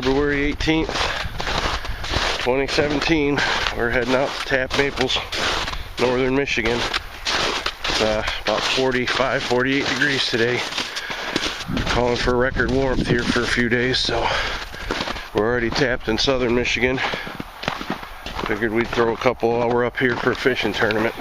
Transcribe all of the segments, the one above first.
February 18th, 2017. We're heading out to Tapped Maples, northern Michigan. It's about 45, 48 degrees today. Calling for record warmth here for a few days, so we're already tapped in southern Michigan. Figured we'd throw a couple while we're up here for a fishing tournament.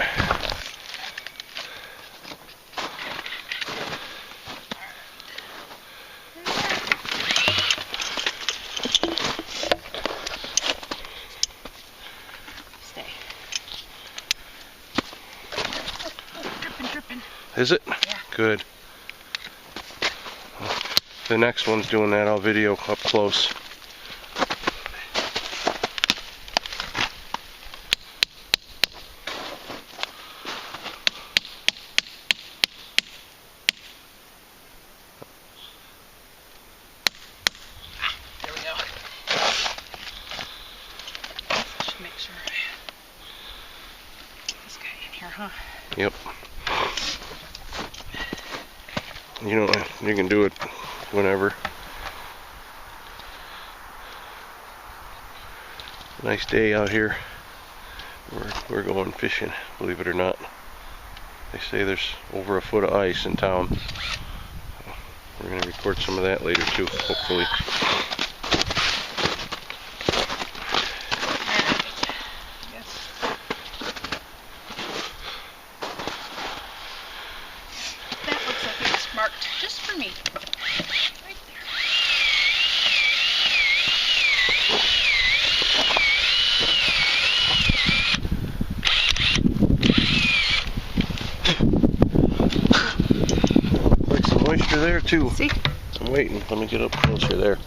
Is it? Yeah. Good. The next one's doing that. I'll video up close. There we go. Should make sure. This guy in here, huh? Yep. You can do it whenever. Nice day out here. We're going fishing, believe it or not. They say there's over a foot of ice in town. We're going to record some of that later too, hopefully. That looks like it's marked just for me. Right there. Like some moisture there too. See? I'm waiting. Let me get up closer there.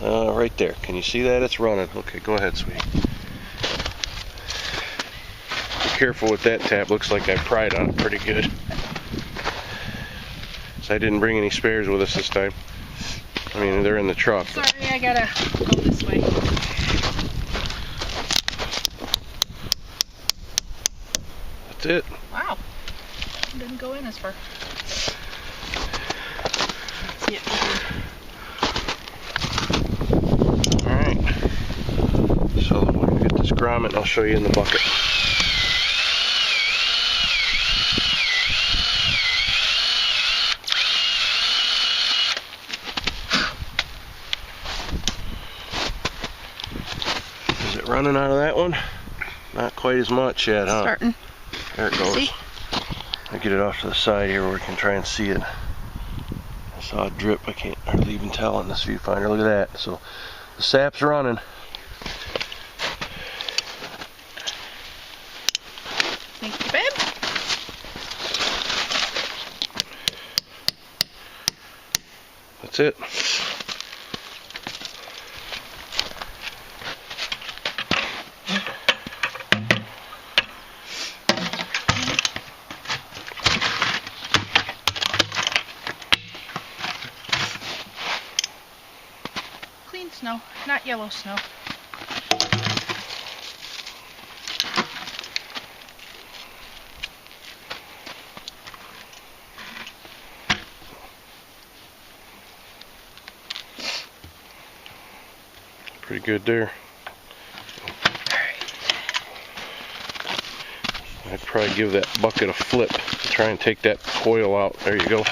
Right there. Can you see that? It's running. Okay, go ahead, sweetie. Be careful with that tap. Looks like I pried on it pretty good. So I didn't bring any spares with us this time. I mean, they're in the truck. Sorry, I gotta go this way. That's it. Wow. Didn't go in as far. See it. Alright. So we're going to get this grommet and I'll show you in the bucket. Is it running out of that one? Not quite as much yet, huh? Starting. There it goes. See? I'll get it off to the side here where we can try and see it. I saw a drip. I can't hardly even tell in this viewfinder. Look at that. So the sap's running. Thank you, babe. That's it. Clean snow, not yellow snow. Pretty good there. I'd probably give that bucket a flip to try and take that coil out. There you go.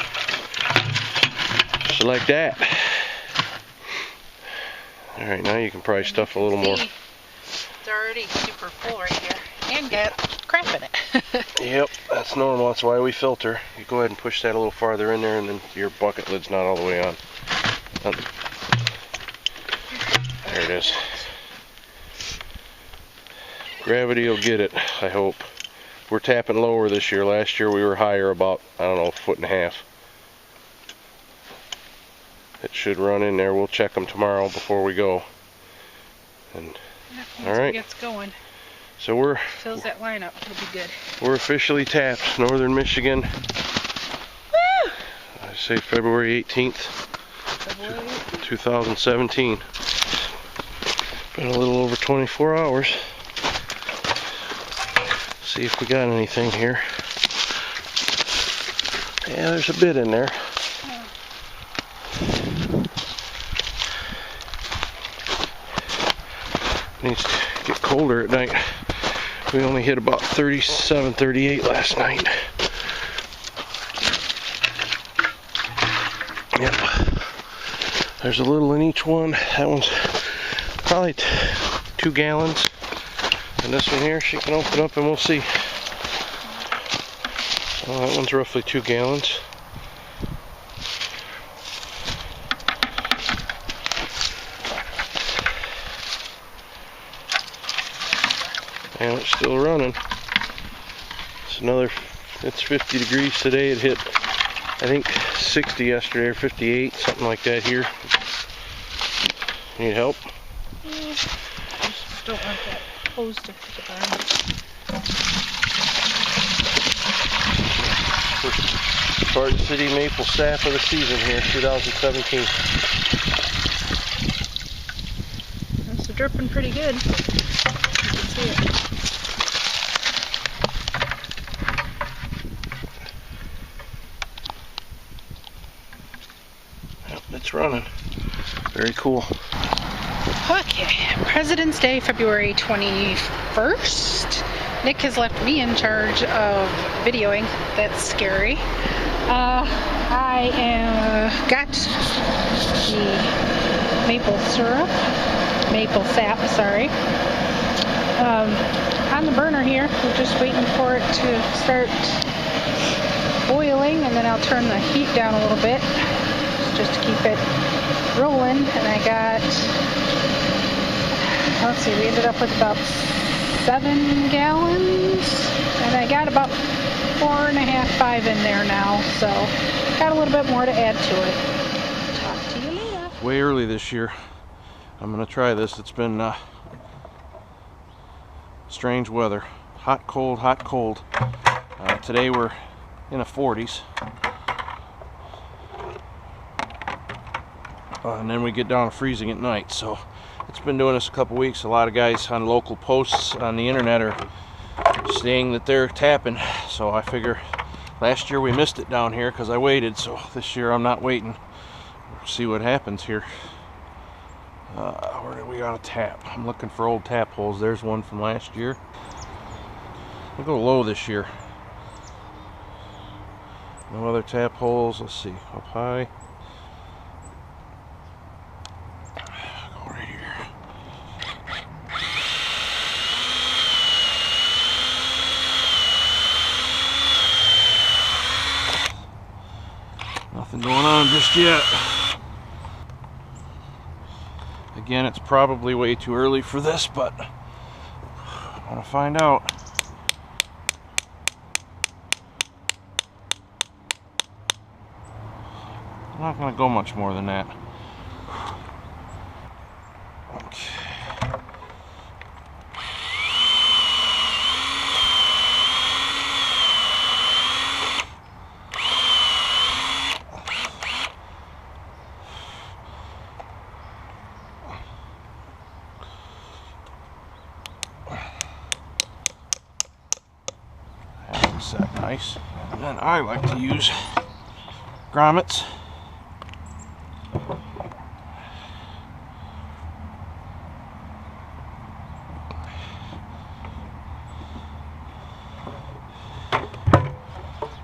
Just like that. Alright, now you can probably stuff a little more. It's already super full right here. And got crap in it. Yep, that's normal. That's why we filter. You go ahead and push that a little farther in there and then your bucket lid's not all the way on. There it is. Gravity will get it, I hope. We're tapping lower this year. Last year we were higher about, I don't know, a foot and a half. It should run in there. We'll check them tomorrow before we go. And all right, Gets going. So we're Fills that line up. It'll be good. We're officially tapped, northern Michigan. Woo! I say February 18th, February 18th. 2017. Been a little over 24 hours. See if we got anything here. Yeah, there's a bit in there. needs to get colder at night. We only hit about 37, 38 last night. Yep. There's a little in each one. That one's probably 2 gallons. And this one here, she can open up and we'll see. That one's roughly 2 gallons. And it's still running. It's 50 degrees today. It hit, I think, 60 yesterday or 58, something like that here. Need help? I just don't want that hose to hit the bottom. First Spartan City maple sap of the season here, 2017. It's dripping pretty good. You can see it. It's running. Very cool. Okay, President's Day, February 21st. Nick has left me in charge of videoing. That's scary. I got the maple sap, sorry. On the burner here. We're just waiting for it to start boiling, and then I'll turn the heat down a little bit just to keep it rolling. And I got, let's see, we ended up with about 7 gallons, and I got about 4.5, 5 in there now, so got a little bit more to add to it. Talk to you later. Way early this year. I'm gonna try this. It's been strange weather. Hot, cold, hot, cold. Today we're in the 40s. And then we get down to freezing at night. So it's been doing this a couple weeks. A lot of guys on local posts on the internet are saying that they're tapping. So I figure last year we missed it down here because I waited. So this year I'm not waiting. We'll see what happens here. Where do we got a tap? I'm looking for old tap holes. There's one from last year. We'll go low this year. No other tap holes. Let's see. Up high. Nothing going on just yet. Again, it's probably way too early for this, but I want to find out. I'm not going to go much more than that. Okay. Set nice. And then I like to use grommets. And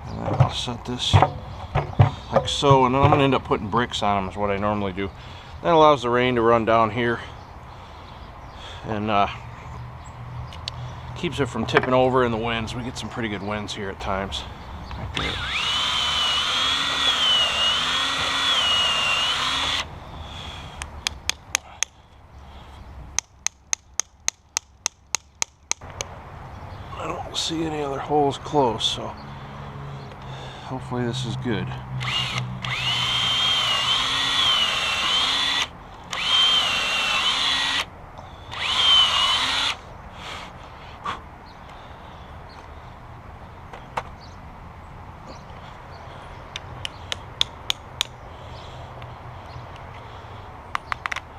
then I'll set this like so, and then I'm going to end up putting bricks on them is what I normally do. That allows the rain to run down here and keeps it from tipping over in the winds. We get some pretty good winds here at times. Right there. I don't see any other holes close, so hopefully this is good.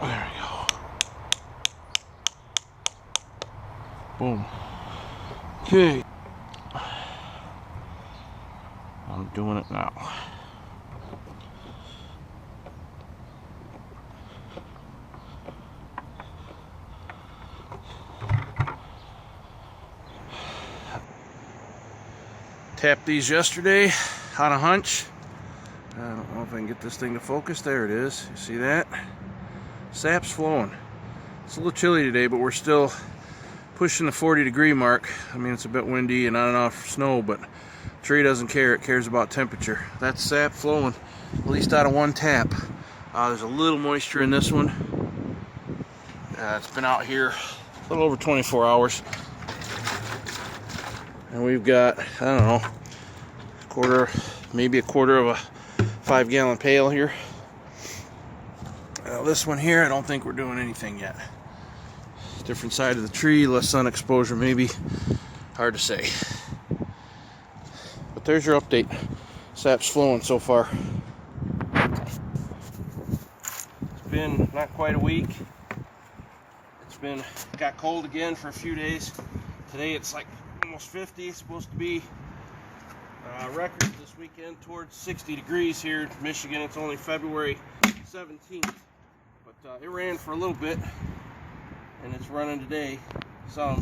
There we go. Boom. Okay. I'm doing it now. Tapped these yesterday on a hunch. I don't know if I can get this thing to focus. There it is. You see that? Sap's flowing. It's a little chilly today, but we're still pushing the 40-degree mark. I mean, it's a bit windy and on and off snow, but the tree doesn't care. It cares about temperature. That's sap flowing, at least out of one tap. There's a little moisture in this one. It's been out here a little over 24 hours. And we've got, I don't know, maybe a quarter of a 5-gallon pail here. This one here, I don't think we're doing anything yet. Different side of the tree, less sun exposure maybe. Hard to say. But there's your update. Sap's flowing so far. It's been not quite a week. Got cold again for a few days. Today it's like almost 50. It's supposed to be record this weekend towards 60 degrees here in Michigan. It's only February 17th, but it ran for a little bit, and it's running today some. I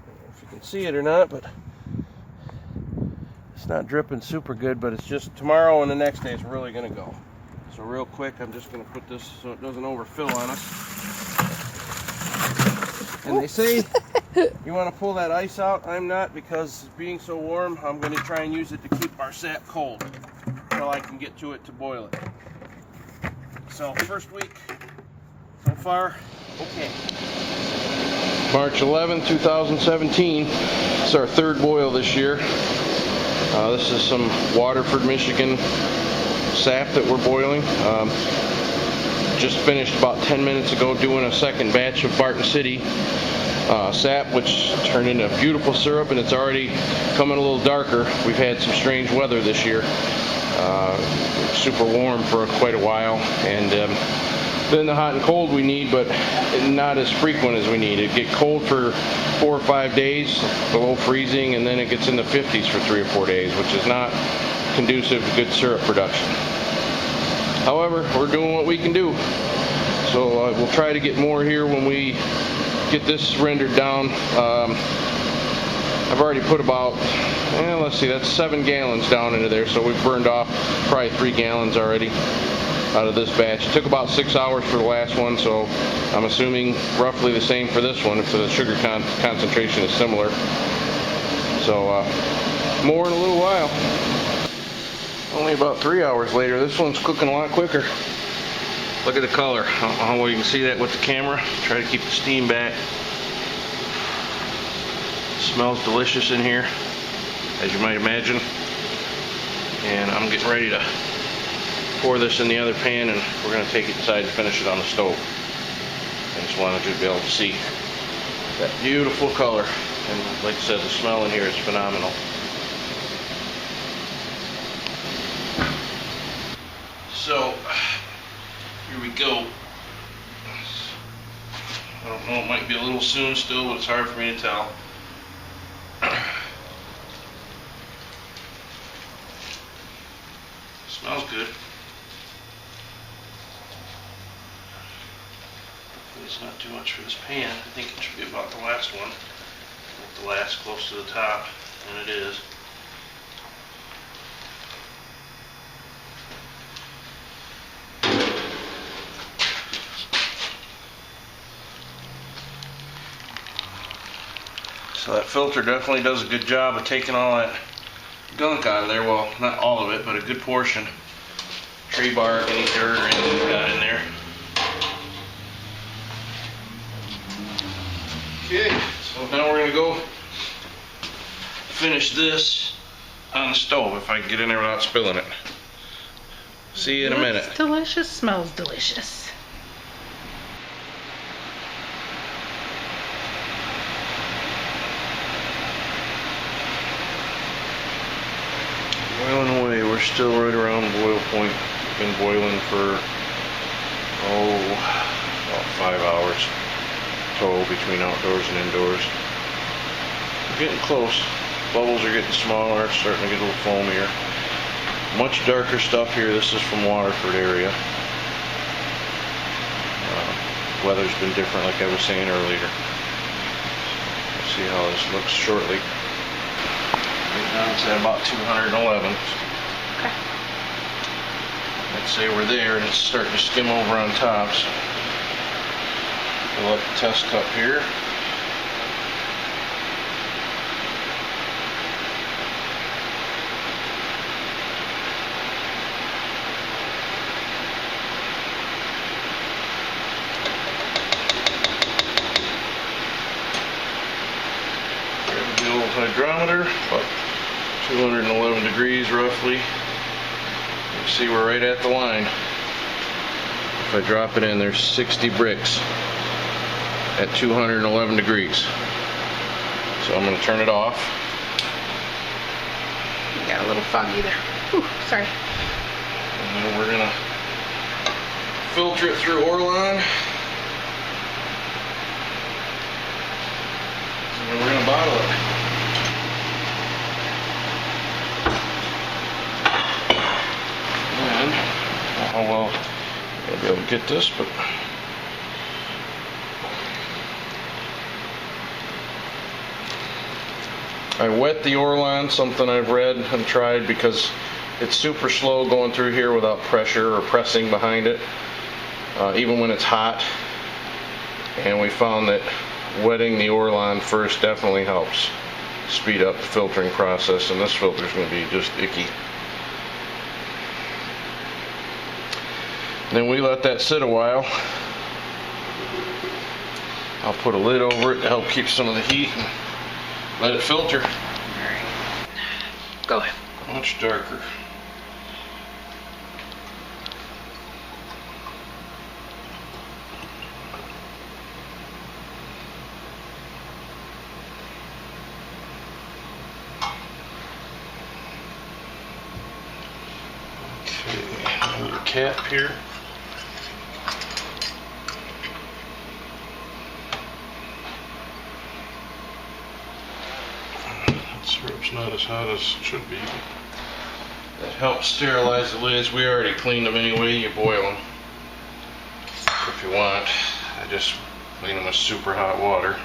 don't know if you can see it or not, but it's not dripping super good, but it's just tomorrow and the next day it's really going to go. So real quick, I'm just going to put this so it doesn't overfill on us. And they say you want to pull that ice out. I'm not, because being so warm, I'm going to try and use it to keep our sap cold until I can get to it to boil it. So first week so far, okay. March 11, 2017. It's our third boil this year. This is some Waterford, Michigan sap that we're boiling. Just finished about 10 minutes ago doing a second batch of Barton City sap, which turned into beautiful syrup, and it's already coming a little darker. We've had some strange weather this year. Super warm for quite a while, and then the hot and cold we need, but not as frequent as we need. It get cold for 4 or 5 days below freezing, and then it gets in the 50s for 3 or 4 days, which is not conducive to good syrup production. However, we're doing what we can do. So we'll try to get more here when we get this rendered down. I've already put about, let's see, that's 7 gallons down into there. So we've burned off probably 3 gallons already out of this batch. It took about 6 hours for the last one, so I'm assuming roughly the same for this one if the sugar concentration is similar. So more in a little while. Only about 3 hours later. This one's cooking a lot quicker. Look at the color. I don't know how well you can see that with the camera. Try to keep the steam back. It smells delicious in here, as you might imagine. And I'm getting ready to pour this in the other pan, and we're going to take it inside and finish it on the stove. I just wanted you to be able to see that beautiful color. And like I said, the smell in here is phenomenal. So, here we go. I don't know, it might be a little soon still, but it's hard for me to tell. Smells good. It's not too much for this pan. I think it should be about the last one. The last close to the top, and it is. So that filter definitely does a good job of taking all that gunk out of there. Well, not all of it, but a good portion. Tree bark, any dirt or anything we've got in there. Okay, so now we're going to go finish this on the stove if I can get in there without spilling it. See you in a minute. It's delicious, smells delicious. Boiling away, we're still right around boil point. Been boiling for, about 5 hours total between outdoors and indoors. We're getting close. Bubbles are getting smaller, it's starting to get a little foamier. Much darker stuff here. This is from Waterford area. Weather's been different, like I was saying earlier. See how this looks shortly. Right now it's at about 211. Okay. I'd say we're there and it's starting to skim over on top. So fill up the test cup here. Grab the old hydrometer, about 211 degrees roughly. You see we're right at the line. If I drop it in, there's 60 bricks at 211 degrees. So I'm going to turn it off. Got a little foggy there. Whew, sorry. And then we're going to filter it through Orlon. And then we're going to bottle it. And, oh well, I'll be able to get this, but I wet the Orlon, something I've read and tried, because it's super slow going through here without pressure or pressing behind it, even when it's hot. And we found that wetting the Orlon first definitely helps speed up the filtering process, and this filter is going to be just icky. Then we let that sit a while. I'll put a lid over it to help keep some of the heat and let it filter. Alright. Go ahead. Much darker. Okay, another cap here. Syrup's not as hot as it should be. That helps sterilize the lids. We already cleaned them anyway. You boil them if you want. I just clean them with super hot water,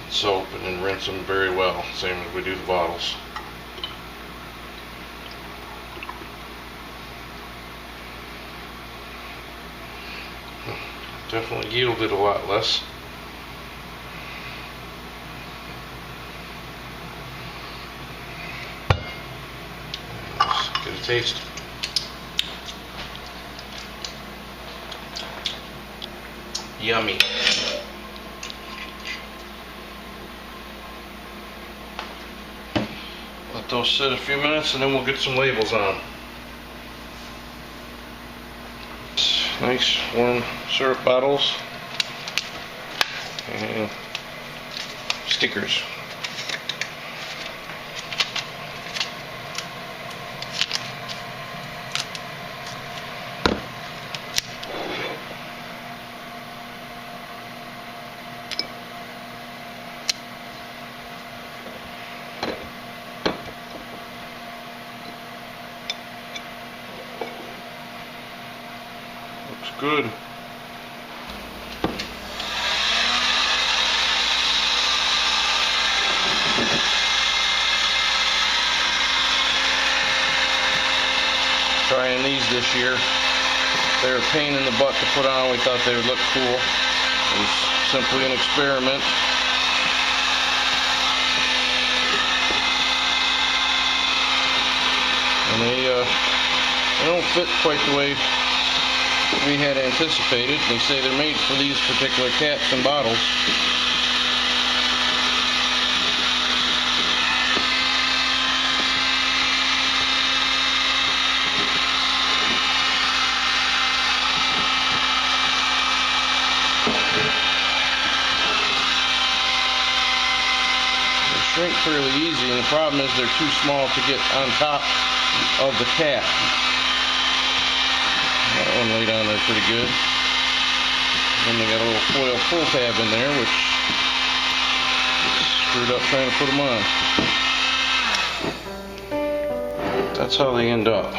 soap, and then rinse them very well, same as we do the bottles. Definitely yielded a lot less. Get a taste. Yummy. Let those sit a few minutes and then we'll get some labels on. Nice warm syrup bottles and stickers. Looks good. Trying these this year. They're a pain in the butt to put on. We thought they would look cool. It was simply an experiment. And they don't fit quite the way we had anticipated. They say they're made for these particular caps and bottles. They shrink fairly easy, and the problem is they're too small to get on top of the cap. That one laid on there pretty good. Then they got a little foil pull tab in there, which screwed up trying to put them on. That's how they end up.